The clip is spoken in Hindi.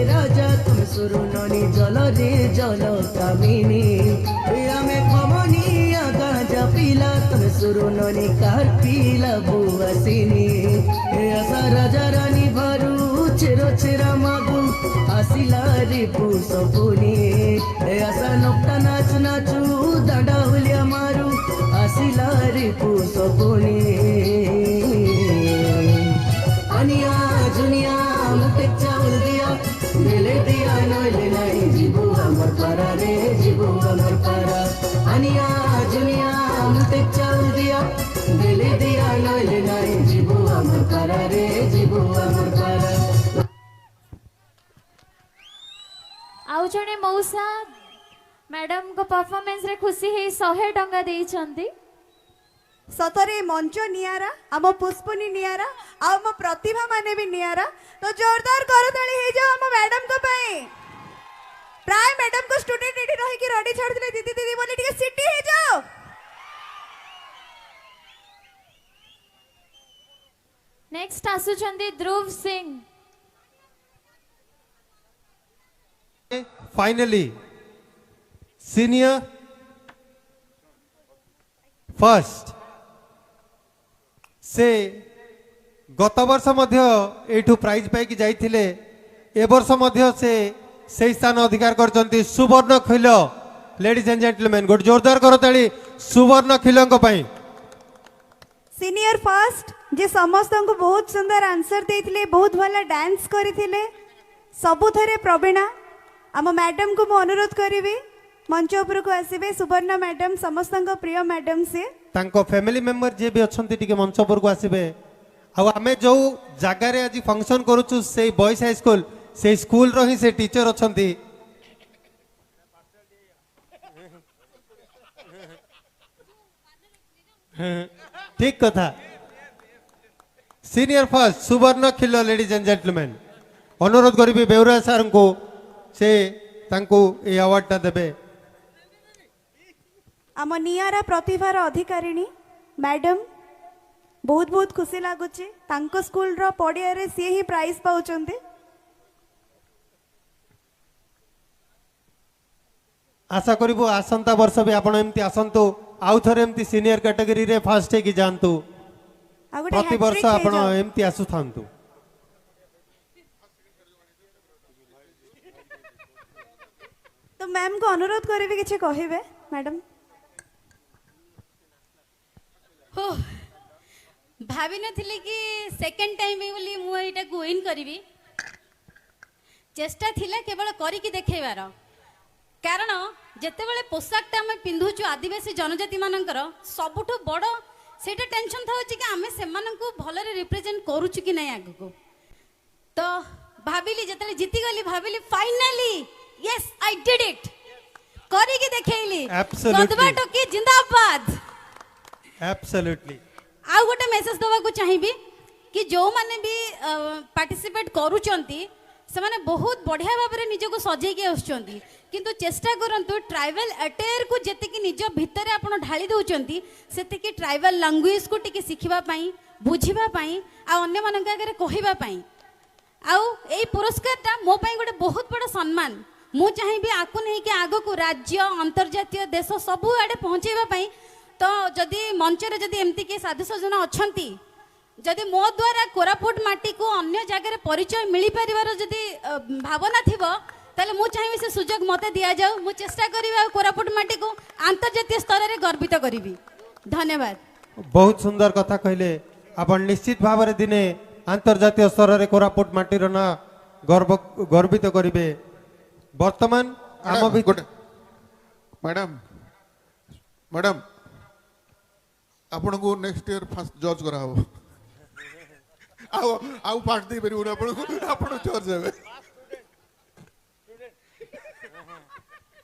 राजा तुम सुरुननी जल रे जल कामिनी आमे खमनिया गाजा पीला तुम सुरुननी कार पीला बुआसिनी आशा राजा रानी भरू छेरो छेरा मागू आसिला रे पुसपुनी आशा नोकटा नाच नाचू दांडा हुलिया मारू आसिला रे पुसपुनी अनिया जुनिया मुटे चाउल दिया बेले दिया नइले नाई जीबू हमर पारा रे जीबू हमर पारा अनिया जुनिया मुटे चाउल दिया बेले दिया नइले नाई जीबू हमर पारा रे जीबू हमर पारा। आउ जने मौसा मैडम को परफॉर्मेंस रे खुशी हे 100 टंका देइछंती। सतरे मंच नियारा आम पुष्पनी नियारा आम प्रतिभा माने भी नियारा तो जोरदार करताली हे जाओ आम मैडम को पई प्राय मैडम को स्टूडेंट एठी रही कि रडी छाड़ दिले दीदी दीदी बोली ठीक सिटी हे जाओ। नेक्स्ट आसुचंदी ध्रुव सिंह। फाइनली सीनियर फर्स्ट से गत वर्ष मध्य एठू प्राइज पाई जाइथिले ए वर्ष मध्य से स्थान अधिकार करचंती सुवर्ण खिल। लेडीज एंड जेंटलमैन गोट जोरदार करताली सुवर्ण खिलंक पई। सीनियर फर्स्ट जे समस्त को बहुत सुंदर आंसर देथिले बहुत भला डांस करिथिले सबु थरे प्रवीणा आम मैडम को मु अनुरोध करिवे मंच ऊपर को आसीबे सुवर्णा मैडम समस्त प्रिय मैडम से तांको फैमिली मेंबर जे भी अछंती टिके मंच ऊपर को आसीबे आ आमे जो जगह रे आज फंक्शन करूछु से बॉयज हाई स्कूल से स्कूल रो ही से टीचर अछंती ठीक कथा। सीनियर फर्स्ट सुवर्ण खिल लेडीज एंड जेंटलमैन अनुरोध करिबे बेउरा सर को से तांको ए अवार्ड ता देबे। आम नियारा प्रतिभार अधिकारिणी मैडम बहुत बहुत खुशी लगुच स्कूल रो पड़िया रे सी ही प्राइज पाउचंती। आशा करिबो आसंता वर्ष भी आपण एमती आसंतु आउ थरे एमती सीनियर कैटेगरी रे फर्स्ट हे कि जानतु प्रति वर्ष आपण एमती आसु थांतु। तो मैम को अनुरोध करेबे किछ कहिबे मैडम। हो भाभी नथिले कि सेकंड टाइम बोली मु एटा को विन करबी चेष्टा थिला केवल करी कि देखेबार कारण जेते बेले पोशाकटा हम पिंधुचु आदिवासी जनजाति मानकर सबुठु बड़ सेटा टेंशन थाउची कि आमे सेमानंकु भलरे रिप्रेजेंट करूचु कि नै आगु को तो भाबिली जेतले जीती गली भाबिली finally yes I did it करी कि देखेइली कदबा टोकी जिंदाबाद। एब्सोल्युटली आउ गोटे मेसेज दवा को चाहिबी कि जो माने भी पार्टिसिपेट करूचंती से माने बहुत बढ़िया भाबरे निजको सजै के आछंती किंतु चेष्टा करंतु ट्राइबल अटेयर को जेते कि निज भितरे आपण ढाली दउचंती सेते कि ट्राइबल लैंग्वेज को टिके सिखिबा पई बुझिबा पई आ अन्य मानक आगे कहिबा पई आउ एई पुरस्कारटा मो पई गोटे बहुत बड़ सम्मान मु चाहिबी आकु नै कि आगो को राज्य अंतर्जातीय देश सबु आडे पहुंचेबा पई तो जदि मंच रे जदि एमती के साधु सजन अछंती जदि मो द्वारा कोरापुट माटी को अन्य जगह परिचय मिली परिवार जदि भावना थिबो ताले मु चाहिबी से सुजोग मते दिया जाऊ मु चेष्टा करिबा कोरापुट माटी को अंतर्जातीय स्तर रे गर्वित करिबी। धन्यवाद। बहुत सुंदर कथा कहले आपण निश्चित भाव रे दिने अंतर्जातीय स्तर रे कोरापुट माटी रो ना गर्वित करिवे। वर्तमान आम भी मैडम मैडम आपण को नेक्स्ट ईयर फर्स्ट जज करा हो आउ आउ पार्ट दे परिबो आपण को आपण जज हेबे।